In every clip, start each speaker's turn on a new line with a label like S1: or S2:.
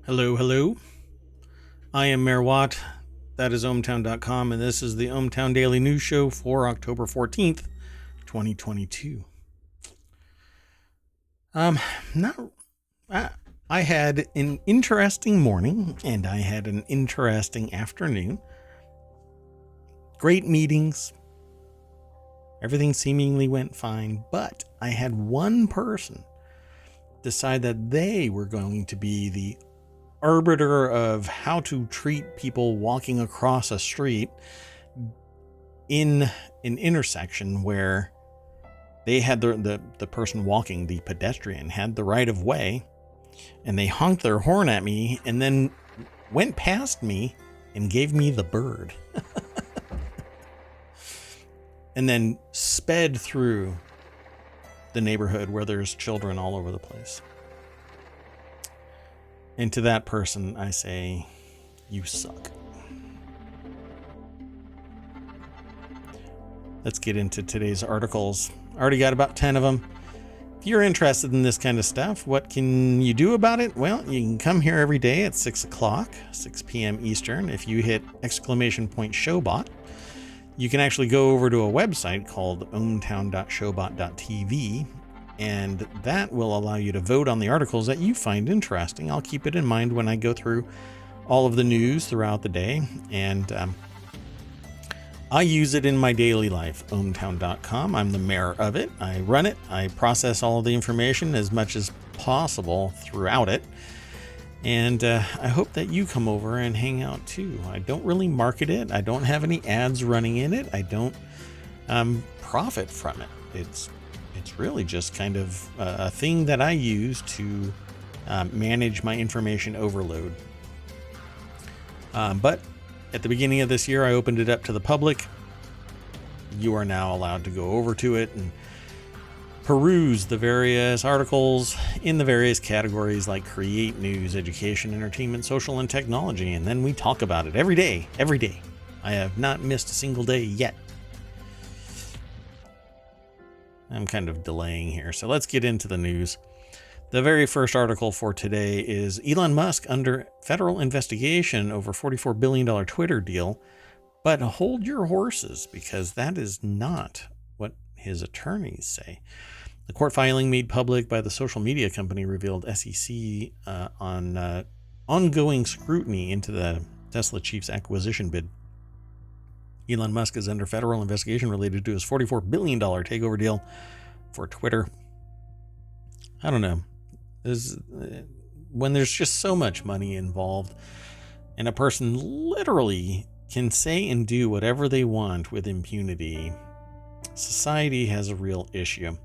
S1: Hello, hello. I am Mayor Watt. That is ohmTown.com, and this is the ohmTown Daily News Show for October 14th, 2022. I had an interesting morning, and I had an interesting afternoon. Great meetings. Everything seemingly went fine, but I had one person decide that they were going to be the arbiter of how to treat people walking across a street in an intersection where they had the person walking, the pedestrian, had the right of way, and they honked their horn at me and then went past me and gave me the bird and then sped through the neighborhood where there's children all over the place. And to that person, I say, you suck. Let's get into today's articles. I already got about 10 of them. If you're interested in this kind of stuff, what can you do about it? Well, you can come here every day at 6 o'clock, 6 p.m. Eastern. If you hit !showbot, you can actually go over to a website called ohmtown.showbot.tv. And that will allow you to vote on the articles that you find interesting. I'll keep it in mind when I go through all of the news throughout the day. And I use it in my daily life, ohmtown.com. I'm the mayor of it. I run it. I process all of the information as much as possible throughout it. And I hope that you come over and hang out too. I don't really market it. I don't have any ads running in it. I don't profit from it. It's really just kind of a thing that I use to manage my information overload. But at the beginning of this year, I opened it up to the public. You are now allowed to go over to it and peruse the various articles in the various categories like create, news, education, entertainment, social, and technology. And then we talk about it every day. I have not missed a single day yet. I'm kind of delaying here, so let's get into the news. The very first article for today is Elon Musk under federal investigation over $44 billion Twitter deal. But hold your horses, because that is not what his attorneys say. The court filing made public by the social media company revealed SEC on ongoing scrutiny into the Tesla chief's acquisition bid. Elon Musk is under federal investigation related to his $44 billion takeover deal for Twitter. I don't know. When there's just so much money involved and a person literally can say and do whatever they want with impunity, society has a real issue.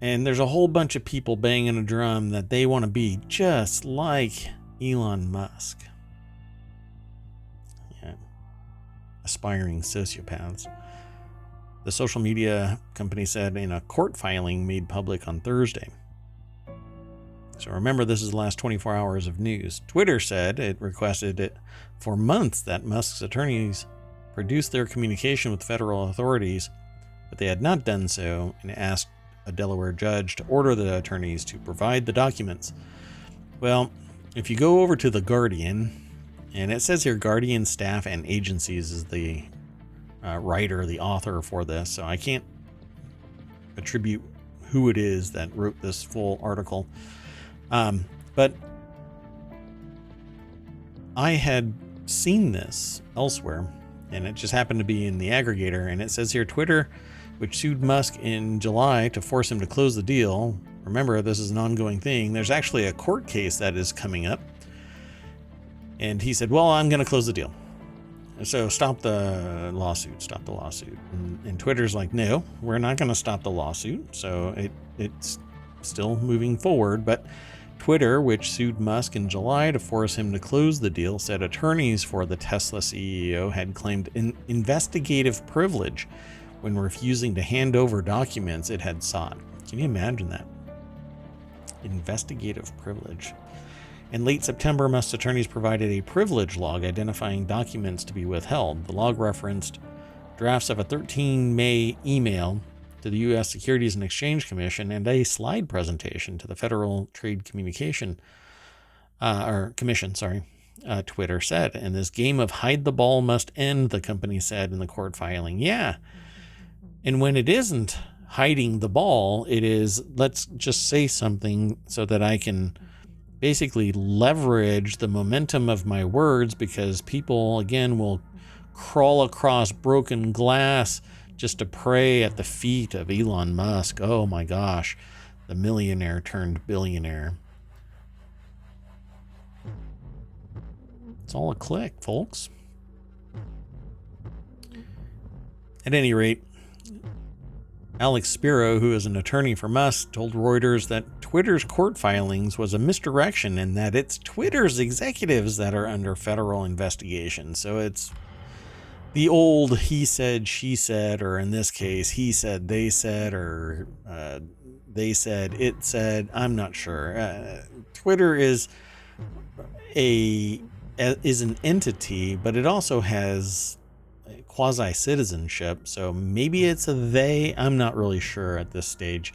S1: And there's a whole bunch of people banging a drum that they want to be just like Elon Musk. Aspiring sociopaths. The social media company said in a court filing made public on Thursday. So remember, this is the last 24 hours of news. Twitter said it requested it for months that Musk's attorneys produce their communication with federal authorities, but they had not done so, and asked a Delaware judge to order the attorneys to provide the documents. Well, if you go over to The Guardian, and it says here Guardian staff and agencies is the writer, the author for this, so I can't attribute who it is that wrote this full article. But I had seen this elsewhere, and it just happened to be in the aggregator, and it says here Twitter, which sued Musk in July to force him to close the deal. Remember, this is an ongoing thing. There's actually a court case that is coming up. And he said, well, I'm going to close the deal. So stop the lawsuit. And Twitter's like, no, we're not going to stop the lawsuit. So it's still moving forward. But Twitter, which sued Musk in July to force him to close the deal, said attorneys for the Tesla CEO had claimed an investigative privilege when refusing to hand over documents it had sought. Can you imagine that? Investigative privilege. In late September, Musk's attorneys provided a privilege log identifying documents to be withheld. The log referenced drafts of a 13 May email to the U.S. Securities and Exchange Commission and a slide presentation to the Federal Trade Communication Commission, Twitter said. And this game of hide the ball must end, the company said in the court filing. Yeah. And when it isn't hiding the ball, it is, let's just say something so that I can basically leverage the momentum of my words, because people, again, will crawl across broken glass just to pray at the feet of Elon Musk. Oh my gosh, the millionaire turned billionaire. It's all a click, folks. At any rate, Alex Spiro, who is an attorney for Musk, told Reuters that Twitter's court filings was a misdirection and that it's Twitter's executives that are under federal investigation. So it's the old he said, she said, or in this case, he said, they said, or they said, it said. I'm not sure. Twitter is an entity, but it also has quasi-citizenship, so maybe it's a they. I'm not really sure at this stage.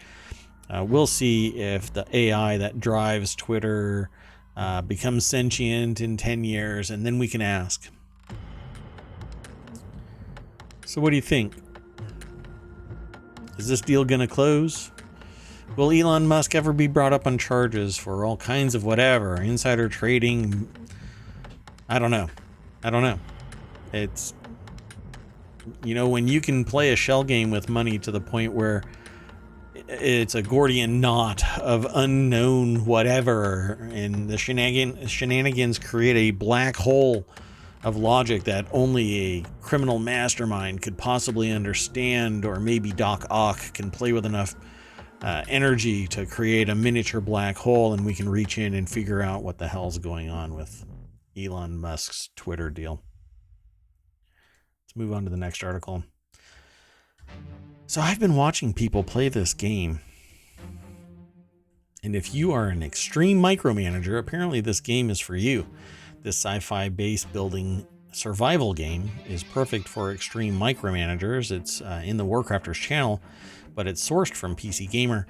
S1: We'll see if the AI that drives Twitter becomes sentient in 10 years, and then we can ask. So what do you think? Is this deal going to close? Will Elon Musk ever be brought up on charges for all kinds of whatever, insider trading? I don't know. It's, when you can play a shell game with money to the point where it's a Gordian knot of unknown whatever, and the shenanigans create a black hole of logic that only a criminal mastermind could possibly understand, or maybe Doc Ock can play with enough energy to create a miniature black hole, and we can reach in and figure out what the hell's going on with Elon Musk's Twitter deal. Let's move on to the next article. So I've been watching people play this game. And if you are an extreme micromanager, apparently this game is for you. This sci-fi base building survival game is perfect for extreme micromanagers. It's in the Warcrafters channel, but it's sourced from PC Gamer.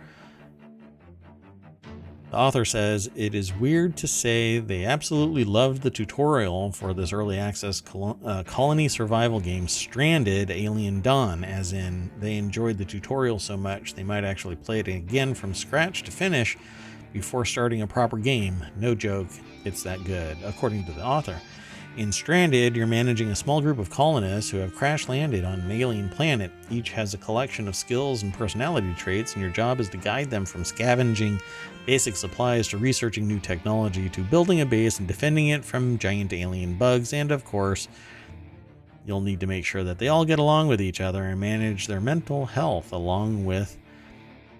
S1: The author says, it is weird to say they absolutely loved the tutorial for this early access colony survival game, Stranded Alien Dawn, as in they enjoyed the tutorial so much they might actually play it again from scratch to finish before starting a proper game. No joke, it's that good, according to the author. In Stranded, you're managing a small group of colonists who have crash landed on an alien planet. Each has a collection of skills and personality traits, and your job is to guide them from scavenging basic supplies to researching new technology to building a base and defending it from giant alien bugs. And of course, you'll need to make sure that they all get along with each other and manage their mental health along with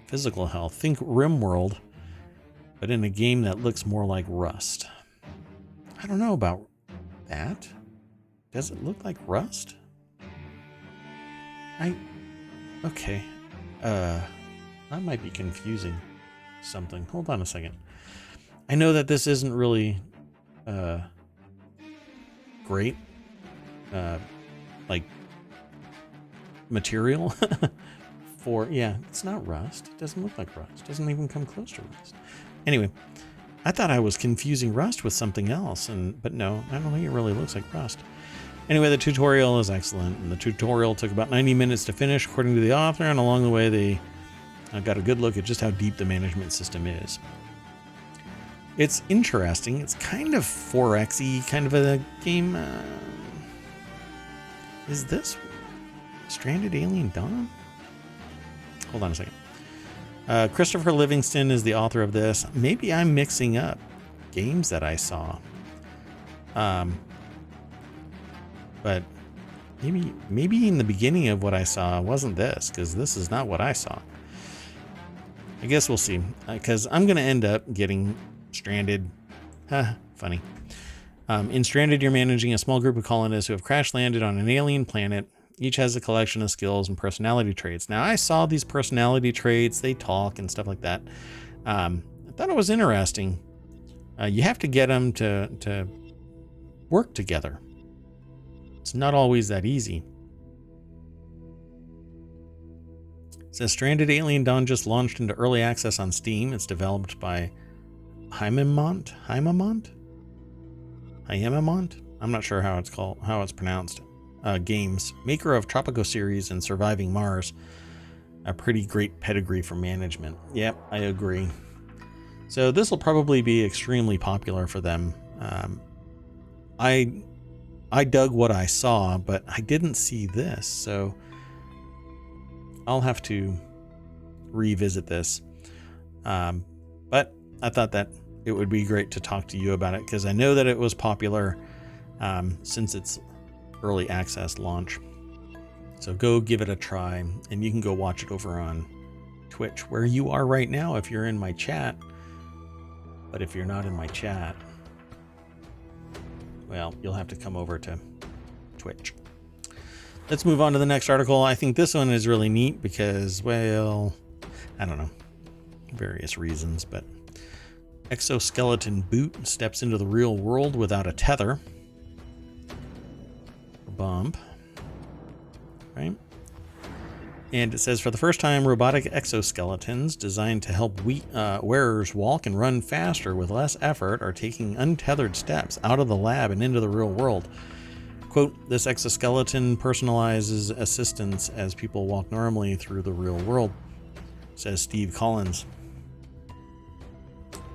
S1: physical health. Think RimWorld, but in a game that looks more like Rust. I don't know about that. Does it look like Rust? Okay. I might be confusing something. Hold on a second. I know that this isn't really great like material for, it's not Rust. It doesn't look like Rust. It doesn't even come close to Rust. Anyway, I thought I was confusing Rust with something else, but no, I don't think it really looks like Rust. Anyway, the tutorial is excellent, and the tutorial took about 90 minutes to finish, according to the author, and along the way they got a good look at just how deep the management system is. It's interesting. It's kind of 4X-y kind of a game. Is this Stranded Alien Dawn? Hold on a second. Christopher Livingston is the author of this. Maybe I'm mixing up games that I saw. But maybe in the beginning of what I saw wasn't this, because this is not what I saw. I guess we'll see, because I'm going to end up getting Stranded. Funny. In Stranded, you're managing a small group of colonists who have crash landed on an alien planet. Each has a collection of skills and personality traits. Now, I saw these personality traits. They talk and stuff like that. I thought it was interesting. You have to get them to work together. It's not always that easy. It says Stranded Alien Dawn just launched into early access on Steam. It's developed by Hyamamont? I'm not sure how it's pronounced. Games, maker of Tropico series and Surviving Mars. A pretty great pedigree for management. Yep, I agree. So this will probably be extremely popular for them. I dug what I saw, but I didn't see this, so I'll have to revisit this. But I thought that it would be great to talk to you about it because I know that it was popular since its early access launch. So go give it a try, and you can go watch it over on Twitch, where you are right now if you're in my chat. But if you're not in my chat, well, you'll have to come over to Twitch. Let's move on to the next article. I think this one is really neat because, well, I don't know, various reasons, but exoskeleton boot steps into the real world without a tether. Bump. Right? And it says, for the first time, robotic exoskeletons designed to help wearers walk and run faster with less effort are taking untethered steps out of the lab and into the real world. Quote, this exoskeleton personalizes assistance as people walk normally through the real world, says Steve Collins,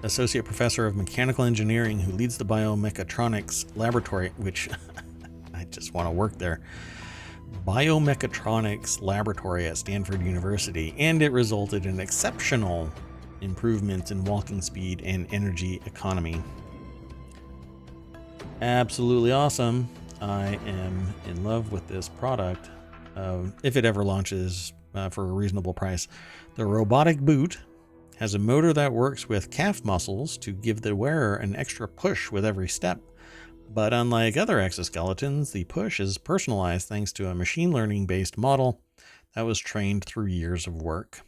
S1: associate professor of mechanical engineering who leads the biomechatronics laboratory, which I just want to work there. Biomechatronics laboratory at Stanford University, and it resulted in exceptional improvements in walking speed and energy economy. Absolutely awesome. I am in love with this product. If it ever launches for a reasonable price. The robotic boot has a motor that works with calf muscles to give the wearer an extra push with every step. But unlike other exoskeletons, the push is personalized thanks to a machine learning based model that was trained through years of work.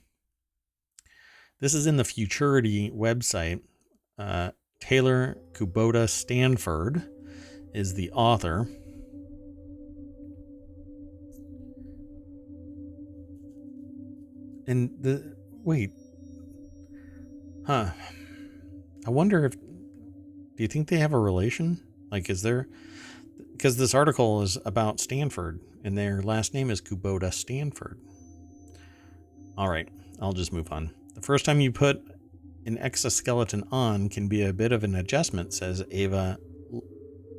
S1: This is in the Futurity website. Taylor Kubota Stanford is the author. And I wonder if, do you think they have a relation? Like, is there, because this article is about Stanford and their last name is Kubota Stanford. All right, I'll just move on. The first time you put an exoskeleton on can be a bit of an adjustment, says Ava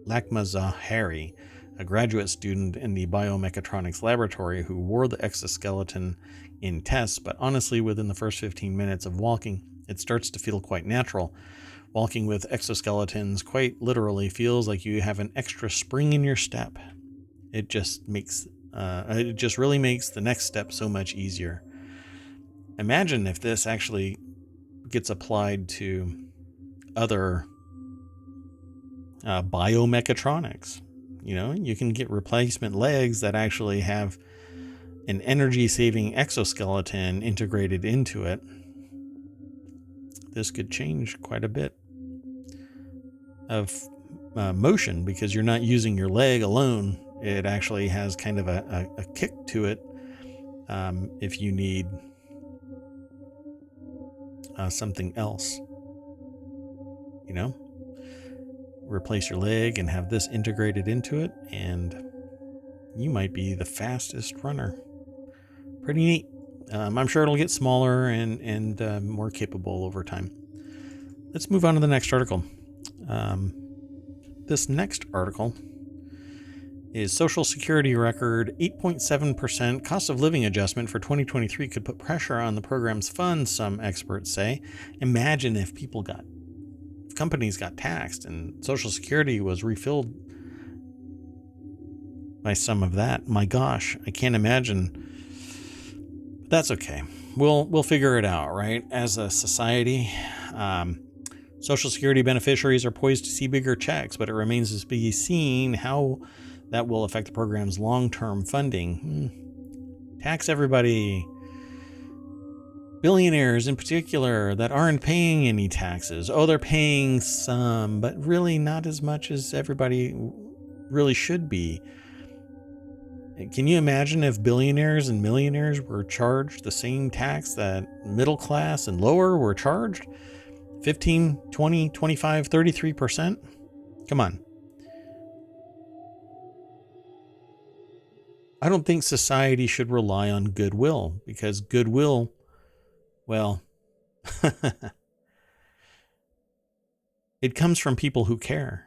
S1: Lakmazahari, a graduate student in the biomechatronics laboratory who wore the exoskeleton in tests, but honestly, within the first 15 minutes of walking, it starts to feel quite natural. Walking with exoskeletons quite literally feels like you have an extra spring in your step. It just really makes the next step so much easier. Imagine if this actually gets applied to other biomechatronics. You know, you can get replacement legs that actually have an energy-saving exoskeleton integrated into it. This could change quite a bit of motion because you're not using your leg alone. It actually has kind of a kick to it if you need something else. You know, replace your leg and have this integrated into it, and you might be the fastest runner. Pretty neat. I'm sure it'll get smaller and more capable over time. Let's move on to the next article. This next article is Social Security record 8.7% cost of living adjustment for 2023 could put pressure on the program's funds, some experts say. Imagine if companies got taxed and Social Security was refilled by some of that. My gosh, I can't imagine. That's okay. We'll figure it out, right? As a society, Social Security beneficiaries are poised to see bigger checks, but it remains to be seen how that will affect the program's long-term funding. Tax everybody. Billionaires in particular that aren't paying any taxes. Oh, they're paying some, but really not as much as everybody really should be. Can you imagine if billionaires and millionaires were charged the same tax that middle class and lower were charged? 15, 20, 25, 33%? Come on. I don't think society should rely on goodwill, because goodwill, well, it comes from people who care.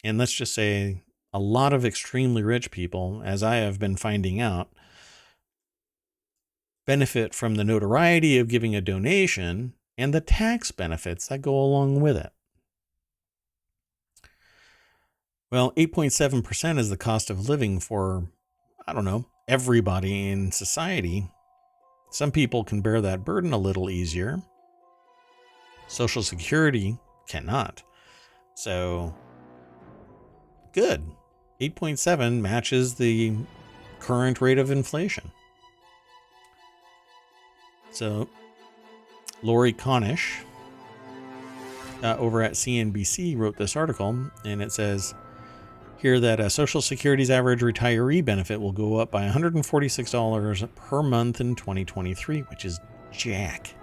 S1: And let's just say a lot of extremely rich people, as I have been finding out, benefit from the notoriety of giving a donation and the tax benefits that go along with it. Well, 8.7% is the cost of living for, I don't know, everybody in society. Some people can bear that burden a little easier. Social Security cannot. So, good. 8.7 matches the current rate of inflation. So, Lori Cornish over at CNBC wrote this article, and it says here that Social Security's average retiree benefit will go up by $146 per month in 2023, which is jack.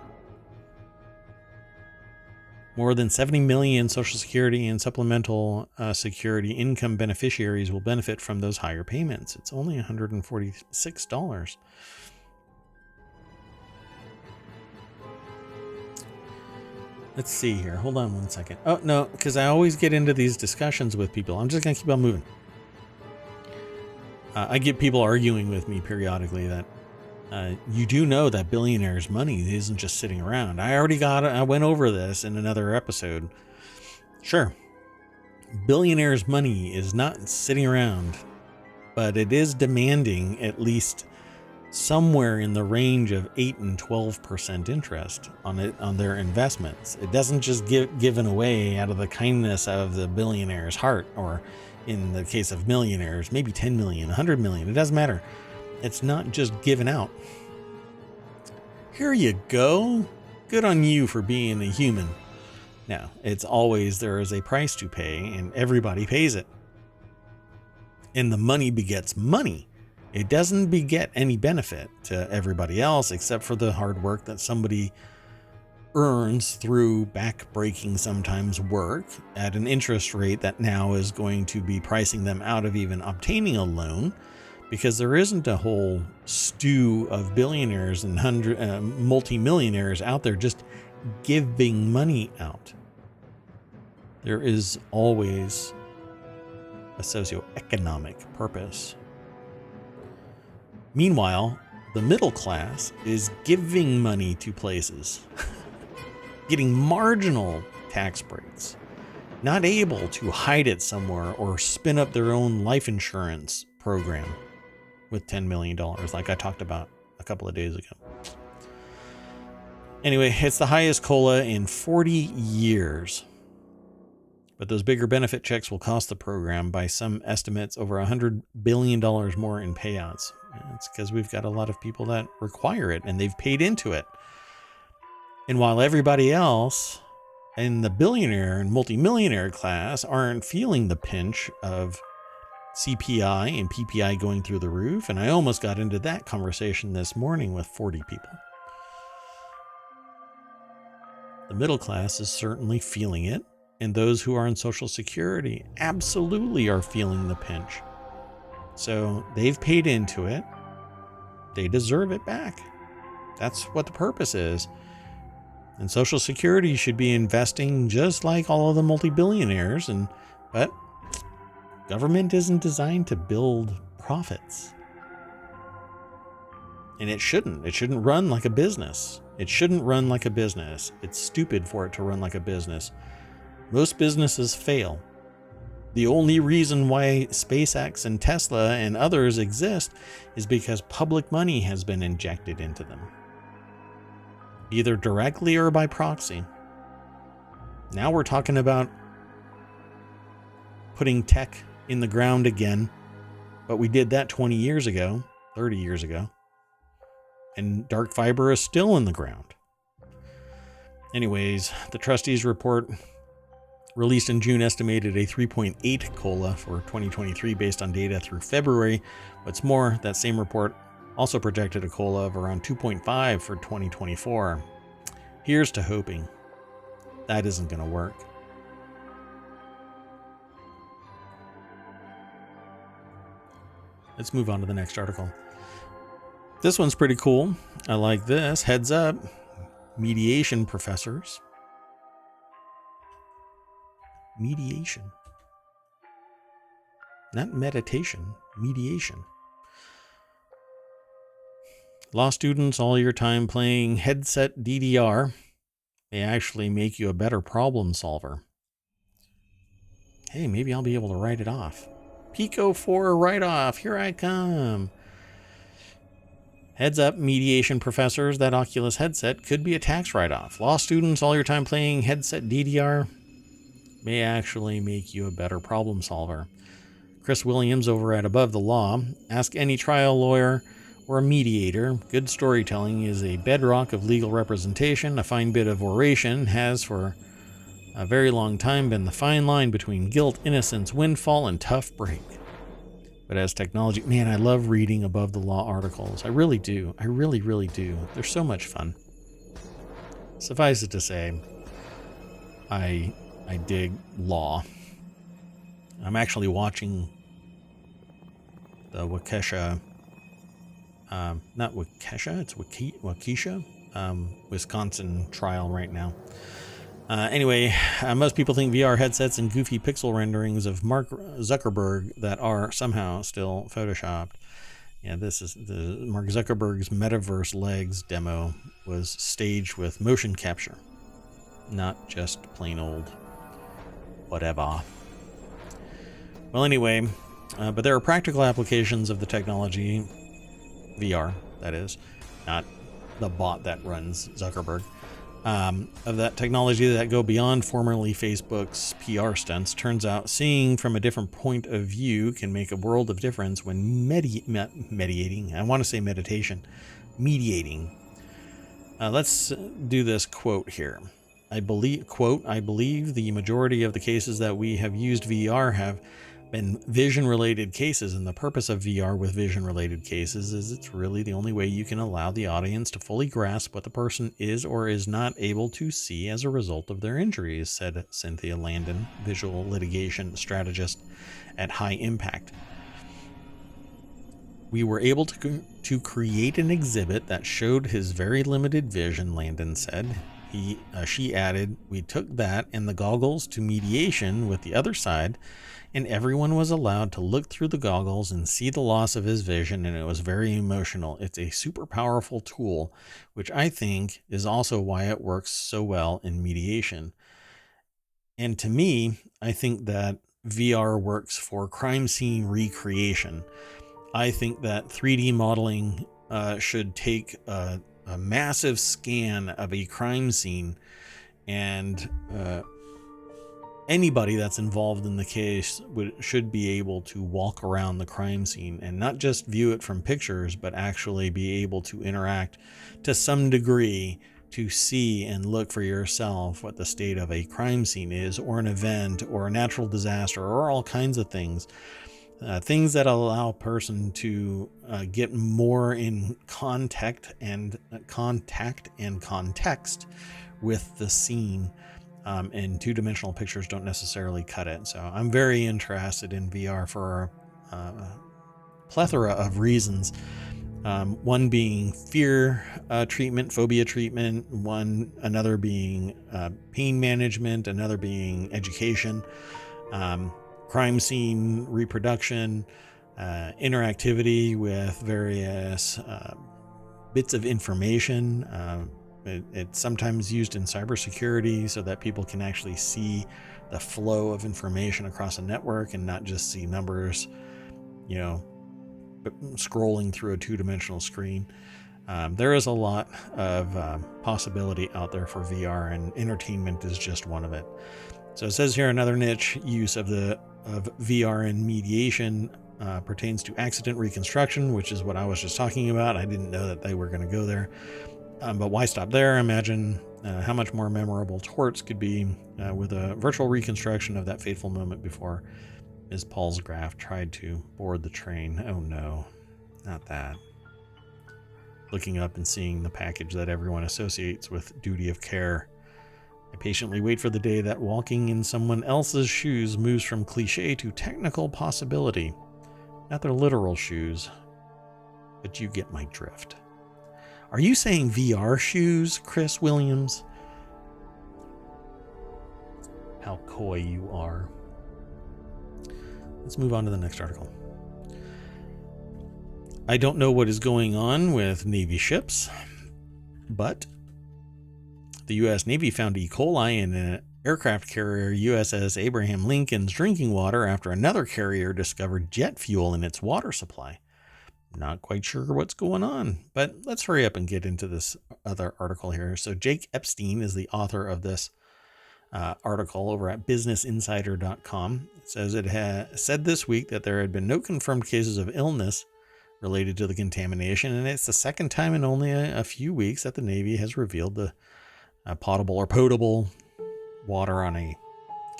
S1: More than 70 million Social Security and supplemental security income beneficiaries will benefit from those higher payments. It's only $146. Let's see here. Hold on one second. Oh, no, because I always get into these discussions with people. I'm just going to keep on moving. I get people arguing with me periodically that you do know that billionaires' money isn't just sitting around. I went over this in another episode. Sure. Billionaires' money is not sitting around, but it is demanding at least somewhere in the range of 8 and 12% interest on their investments. It doesn't just get given away out of the kindness of the billionaire's heart, or in the case of millionaires, maybe 10 million, 100 million. It doesn't matter. It's not just given out. Here you go. Good on you for being a human. Now, it's always there is a price to pay, and everybody pays it. And the money begets money. It doesn't beget any benefit to everybody else except for the hard work that somebody earns through back-breaking sometimes work at an interest rate that now is going to be pricing them out of even obtaining a loan, because there isn't a whole stew of billionaires and multimillionaires out there just giving money out. There is always a socioeconomic purpose. Meanwhile, the middle class is giving money to places, getting marginal tax breaks, not able to hide it somewhere or spin up their own life insurance program with $10 million, like I talked about a couple of days ago. Anyway, it's the highest COLA in 40 years. But those bigger benefit checks will cost the program, by some estimates, over $100 billion more in payouts. It's because we've got a lot of people that require it, and they've paid into it. And while everybody else in the billionaire and multimillionaire class aren't feeling the pinch of CPI and PPI going through the roof, and I almost got into that conversation this morning with 40 people, the middle class is certainly feeling it. And those who are on Social Security absolutely are feeling the pinch. So they've paid into it. They deserve it back. That's what the purpose is. And Social Security should be investing just like all of the multi-billionaires. But government isn't designed to build profits. And it shouldn't. It shouldn't run like a business. It shouldn't run like a business. It's stupid for it to run like a business. Most businesses fail. The only reason why SpaceX and Tesla and others exist is because public money has been injected into them, either directly or by proxy. Now we're talking about putting tech in the ground again, but we did that 20 years ago, 30 years ago, and dark fiber is still in the ground. Anyways, the trustees report released in June, estimated a 3.8 COLA for 2023 based on data through February. What's more, that same report also projected a COLA of around 2.5 for 2024. Here's to hoping that isn't going to work. Let's move on to the next article. This one's pretty cool. I like this. Heads up, mediation professors. Mediation. Not meditation, mediation. Law students, all your time playing headset DDR may actually make you a better problem solver. Hey, maybe I'll be able to write it off. Pico 4 write-off, here I come. Heads up, mediation professors, that Oculus headset could be a tax write-off. Law students, all your time playing headset DDR may actually make you a better problem solver. Chris Williams over at Above the Law, ask any trial lawyer or a mediator. Good storytelling is a bedrock of legal representation. A fine bit of oration has for a very long time been the fine line between guilt, innocence, windfall, and tough break. But as technology, man, I love reading Above the Law articles. I really do. I really, really do. They're so much fun. Suffice it to say, I dig law. I'm actually watching the Waukesha, not Waukesha, it's Waukesha, Wisconsin trial right now. Anyway, most people think VR headsets and goofy pixel renderings of Mark Zuckerberg that are somehow still photoshopped. Yeah, this is the Mark Zuckerberg's Metaverse Legs demo was staged with motion capture, not just plain old whatever. Well, anyway, but there are practical applications of the technology, VR, that is, not the bot that runs Zuckerberg. Of that technology that go beyond formerly Facebook's PR stunts. Turns out seeing from a different point of view can make a world of difference when mediating. I want to say meditation. Mediating. Let's do this quote here. I believe the majority of the cases that we have used VR have been vision-related cases, and the purpose of VR with vision-related cases is it's really the only way you can allow the audience to fully grasp what the person is or is not able to see as a result of their injuries, said Cynthia Landon, visual litigation strategist at High Impact. We were able to create an exhibit that showed his very limited vision, Landon said. She added, we took that and the goggles to mediation with the other side, and everyone was allowed to look through the goggles and see the loss of his vision, and it was very emotional. It's a super powerful tool, which I think is also why it works so well in mediation. And to me, I think that VR works for crime scene recreation. I think that 3D modeling should take a massive scan of a crime scene, and anybody that's involved in the case should be able to walk around the crime scene and not just view it from pictures, but actually be able to interact to some degree to see and look for yourself what the state of a crime scene is, or an event, or a natural disaster, or all kinds of things. Things that allow a person to get more in contact and context with the scene. And two-dimensional pictures don't necessarily cut it. So I'm very interested in VR for a plethora of reasons. One being fear treatment, phobia treatment, another being pain management, another being education, crime scene reproduction, interactivity with various bits of information. It's sometimes used in cybersecurity so that people can actually see the flow of information across a network and not just see numbers, scrolling through a two-dimensional screen. There is a lot of possibility out there for VR, and entertainment is just one of it. So it says here another niche use of VR in mediation pertains to accident reconstruction, which is what I was just talking about. I didn't know that they were going to go there. But why stop there? Imagine how much more memorable Torts could be with a virtual reconstruction of that fateful moment before Ms. Paulsgraf tried to board the train. Oh no, not that. Looking up and seeing the package that everyone associates with duty of care. I patiently wait for the day that walking in someone else's shoes moves from cliche to technical possibility. Not their literal shoes, but you get my drift. Are you saying VR shoes, Chris Williams? How coy you are. Let's move on to the next article. I don't know what is going on with Navy ships, but the U.S. Navy found E. coli in an aircraft carrier USS Abraham Lincoln's drinking water after another carrier discovered jet fuel in its water supply. Not quite sure what's going on, but let's hurry up and get into this other article here. So Jake Epstein is the author of this article over at businessinsider.com. It says it had said this week that there had been no confirmed cases of illness related to the contamination, and it's the second time in only a few weeks that the Navy has revealed the potable or potable water on a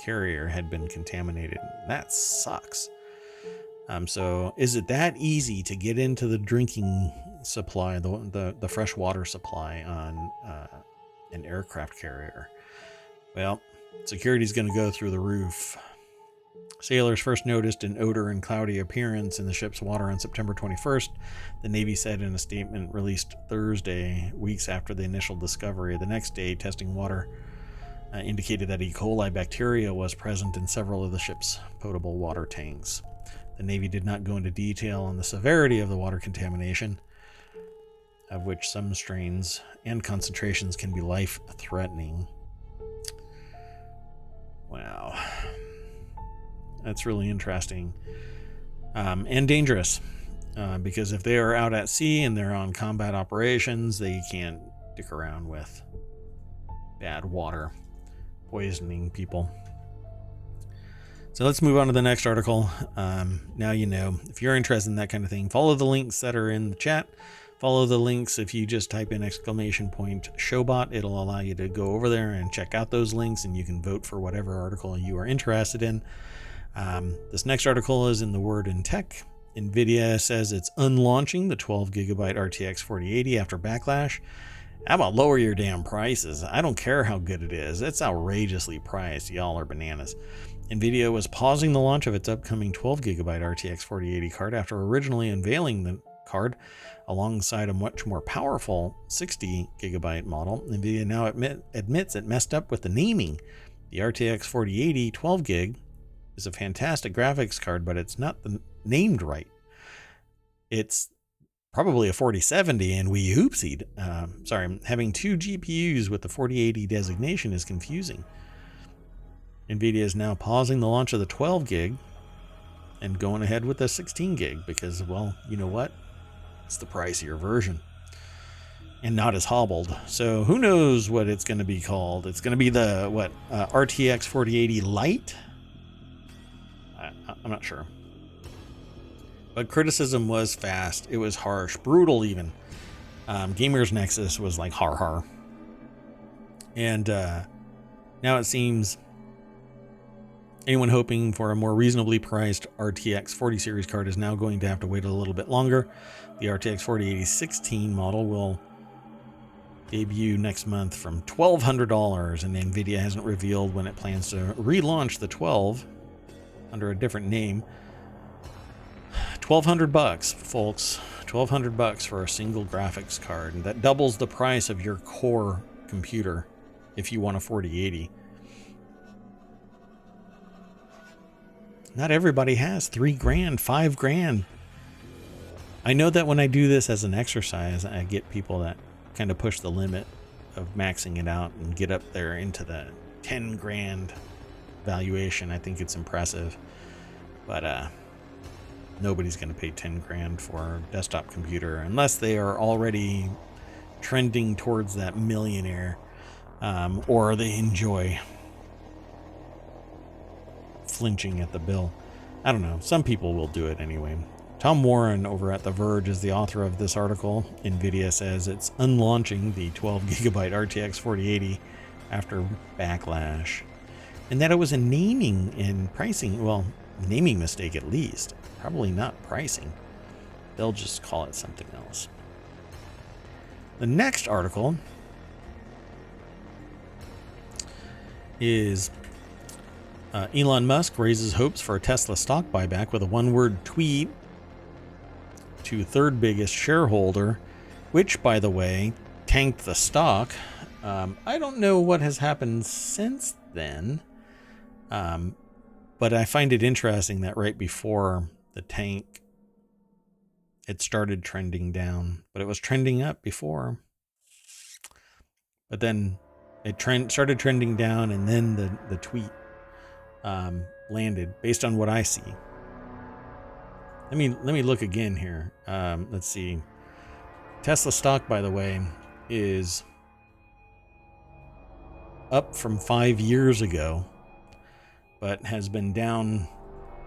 S1: carrier had been contaminated. That sucks. So is it that easy to get into the drinking supply, the fresh water supply on an aircraft carrier? Well, security's going to go through the roof. Sailors first noticed an odor and cloudy appearance in the ship's water on September 21st, the Navy said in a statement released Thursday, weeks after the initial discovery. The next day, testing water indicated that E. coli bacteria was present in several of the ship's potable water tanks. The Navy did not go into detail on the severity of the water contamination, of which some strains and concentrations can be life-threatening. Wow. That's really interesting and dangerous because if they are out at sea and they're on combat operations, they can't dick around with bad water poisoning people. So let's move on to the next article. Now you know, if you're interested in that kind of thing, follow the links that are in the chat. Follow the links. If you just type in !Showbot, it'll allow you to go over there and check out those links, and you can vote for whatever article you are interested in. This next article is in the Word in Tech. Nvidia says it's unlaunching the 12 gigabyte RTX 4080 after backlash. How about lower your damn prices? I don't care how good it is. It's outrageously priced. Y'all are bananas. Nvidia was pausing the launch of its upcoming 12 gigabyte RTX 4080 card after originally unveiling the card alongside a much more powerful 60 gigabyte model. Nvidia now admits it messed up with the naming. The RTX 4080 12 gig is a fantastic graphics card, but it's not named right. It's probably a 4070 and we oopsied. Having two GPUs with the 4080 designation is confusing. Nvidia is now pausing the launch of the 12 gig and going ahead with the 16 gig because, well, you know what? It's the pricier version and not as hobbled. So who knows what it's going to be called? It's going to be the RTX 4080 Lite? I'm not sure. But criticism was fast. It was harsh, brutal even. Gamers Nexus was like har har. And now it seems anyone hoping for a more reasonably priced RTX 40 series card is now going to have to wait a little bit longer. The RTX 4080 16 model will debut next month from $1,200, and Nvidia hasn't revealed when it plans to relaunch the 12 under a different name. $1,200, folks. $1,200 for a single graphics card, and that doubles the price of your core computer if you want a 4080. Not everybody has $3,000, $5,000. I know that when I do this as an exercise, I get people that kind of push the limit of maxing it out and get up there into the $10,000 valuation. I think it's impressive, but nobody's going to pay $10,000 for a desktop computer unless they are already trending towards that millionaire, or they enjoy flinching at the bill. I don't know. Some people will do it anyway. Tom Warren over at The Verge is the author of this article. Nvidia says it's unlaunching the 12 gigabyte RTX 4080 after backlash. And that it was a naming and pricing, well, naming mistake at least. Probably not pricing. They'll just call it something else. The next article is Elon Musk raises hopes for a Tesla stock buyback with a one-word tweet to third biggest shareholder, which, by the way, tanked the stock. I don't know what has happened since then, but I find it interesting that right before the tank, it started trending down, but it was trending up before. But then it started trending down, and then the tweet landed based on what I see. Let me look again here. Let's see. Tesla stock, by the way, is up from 5 years ago, but has been down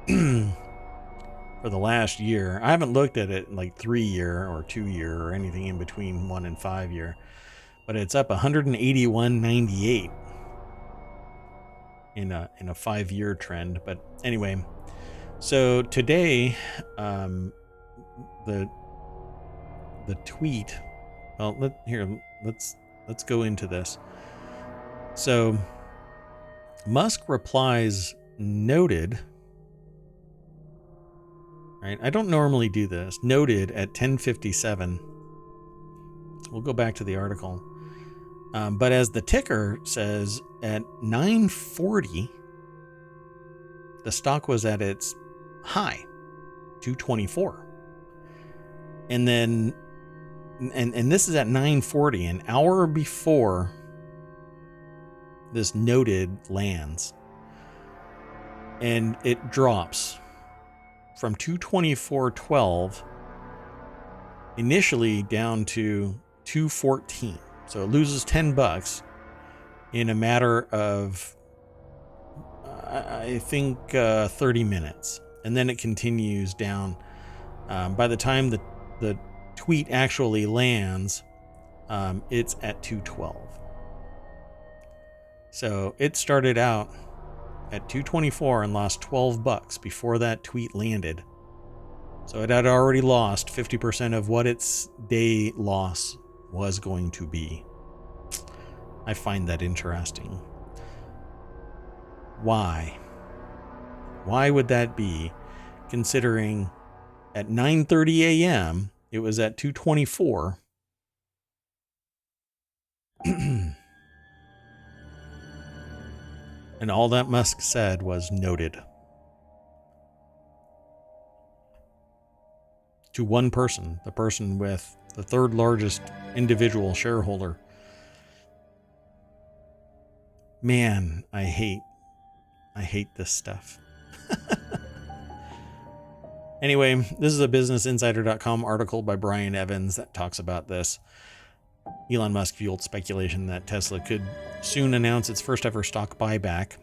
S1: for the last year. I haven't looked at it like 3 year or 2 year or anything in between 1 and 5 year, but it's up 181.98 in a 5 year trend. But anyway, so today, the tweet. Well, let's go into this. So Musk replies, noted. Right, I don't normally do this. Noted at 10:57. We'll go back to the article. But as the ticker says, at 9:40, the stock was at its high, 224. And then, and this is at 9:40, an hour before this noted lands. And it drops from 224.12 initially down to 214. So it loses $10 in a matter of, I think, 30 minutes. And then it continues down. By the time the tweet actually lands, it's at 212. So it started out at 224 and lost $12 before that tweet landed. So it had already lost 50% of what its day loss was going to be. I find that interesting. Why? Why would that be, considering at 9:30 a.m. it was at 224? And all that Musk said was noted. To one person, the person with the third largest individual shareholder. Man, I hate this stuff. Anyway, this is a BusinessInsider.com article by Brian Evans that talks about this. Elon Musk fueled speculation that Tesla could soon announce its first ever stock buyback,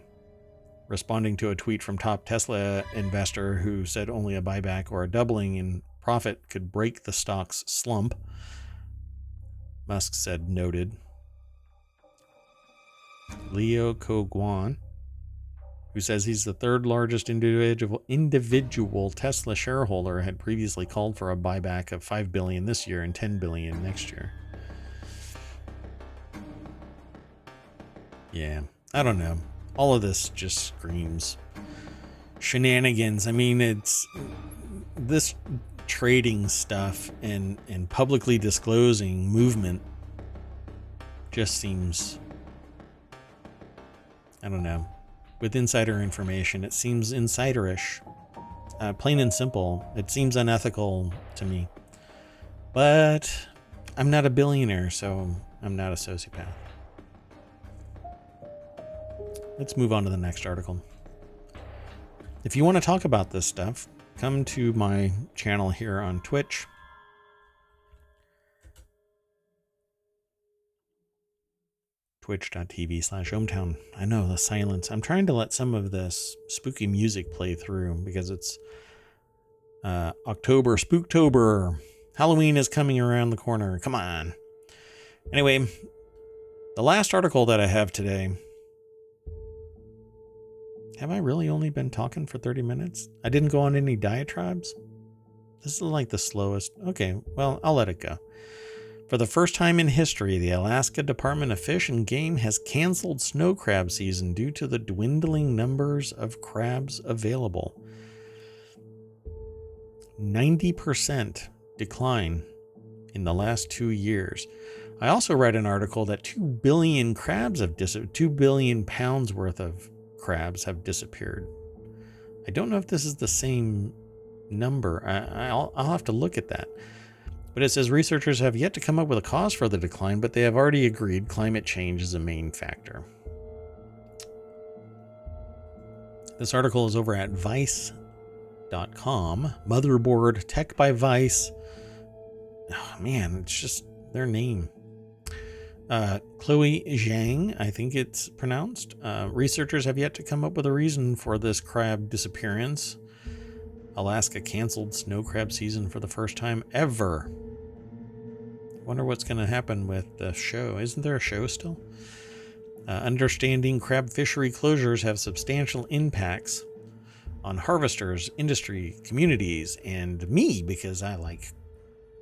S1: responding to a tweet from top Tesla investor who said only a buyback or a doubling in profit could break the stock's slump. Musk said noted. Leo Koguan, who says he's the third largest individual Tesla shareholder, had previously called for a buyback of $5 billion this year and $10 billion next year. Yeah, I don't know. All of this just screams shenanigans. I mean, it's this trading stuff and publicly disclosing movement just seems, I don't know. With insider information, it seems insiderish. Plain and simple. It seems unethical to me. But I'm not a billionaire, so I'm not a sociopath. Let's move on to the next article. If you want to talk about this stuff, come to my channel here on Twitch. Twitch.tv/ohmTown. I know, the silence. I'm trying to let some of this spooky music play through because it's October, Spooktober. Halloween is coming around the corner. Come on. Anyway, the last article that I have today. Have I really only been talking for 30 minutes? I didn't go on any diatribes? This is like the slowest. Okay, well, I'll let it go. For the first time in history, the Alaska Department of Fish and Game has canceled snow crab season due to the dwindling numbers of crabs available. 90% decline in the last 2 years. I also read an article that 2 billion crabs have 2 billion pounds worth of crabs have disappeared. I don't know if this is the same number. I'll have to look at that. But it says researchers have yet to come up with a cause for the decline, but they have already agreed climate change is a main factor. This article is over at Vice.com. Motherboard Tech by Vice. Oh man, it's just their name. Chloe Zhang, I think it's pronounced. Researchers have yet to come up with a reason for this crab disappearance. Alaska canceled snow crab season for the first time ever. Wonder what's going to happen with the show. Isn't there a show still? Understanding crab fishery closures have substantial impacts on harvesters, industry, communities, and me because I like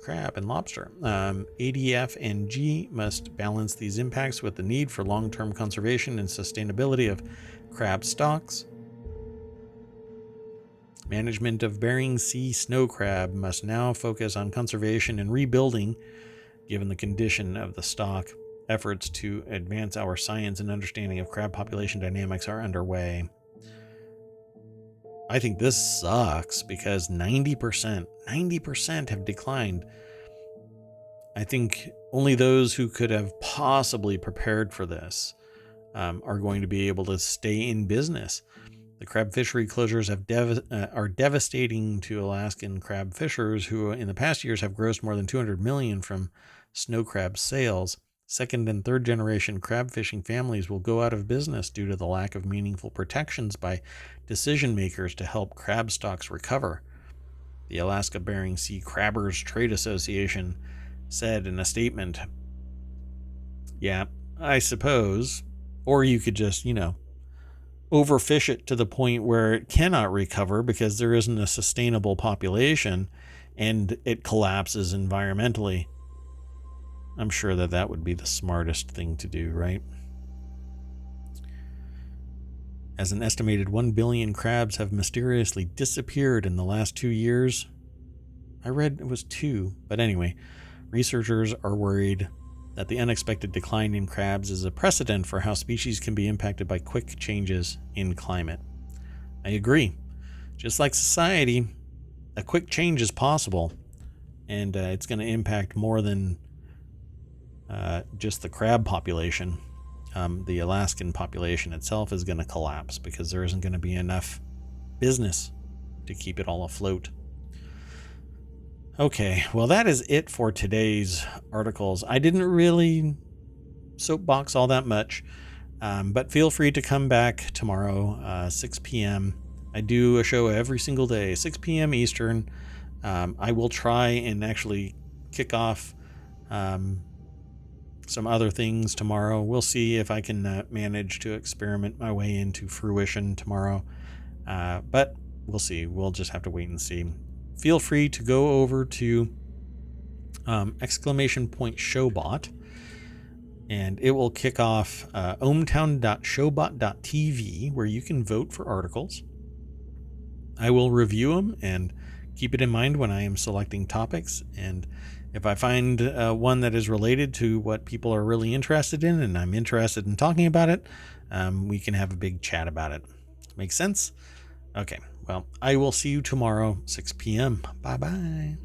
S1: crab and lobster. ADF&G must balance these impacts with the need for long-term conservation and sustainability of crab stocks. Management of Bering Sea snow crab must now focus on conservation and rebuilding, given the condition of the stock. Efforts to advance our science and understanding of crab population dynamics are underway. I think this sucks because 90% have declined. I think only those who could have possibly prepared for this are going to be able to stay in business. The crab fishery closures are devastating to Alaskan crab fishers who in the past years have grossed more than $200 million from snow crab sales. Second and third generation crab fishing families will go out of business due to the lack of meaningful protections by decision makers to help crab stocks recover. The Alaska Bering Sea Crabbers Trade Association said in a statement, yeah, I suppose, or you could just, overfish it to the point where it cannot recover because there isn't a sustainable population and it collapses environmentally. I'm sure that would be the smartest thing to do, right? As an estimated 1 billion crabs have mysteriously disappeared in the last 2 years. I read it was 2, but anyway, researchers are worried that the unexpected decline in crabs is a precedent for how species can be impacted by quick changes in climate. I agree. Just like society, a quick change is possible, and it's going to impact more than just the crab population. The Alaskan population itself is going to collapse because there isn't going to be enough business to keep it all afloat. Okay, well, that is it for today's articles. I didn't really soapbox all that much, but feel free to come back tomorrow, 6 p.m. I do a show every single day, 6 p.m. Eastern. I will try and actually kick off some other things tomorrow. We'll see if I can manage to experiment my way into fruition tomorrow, but we'll see. We'll just have to wait and see. Feel free to go over to !Showbot, and it will kick off ohmTown.showbot.tv, where you can vote for articles. I will review them and keep it in mind when I am selecting topics, and if I find one that is related to what people are really interested in and I'm interested in talking about it, we can have a big chat about it. Make sense? Okay, well, I will see you tomorrow, 6 p.m. Bye-bye.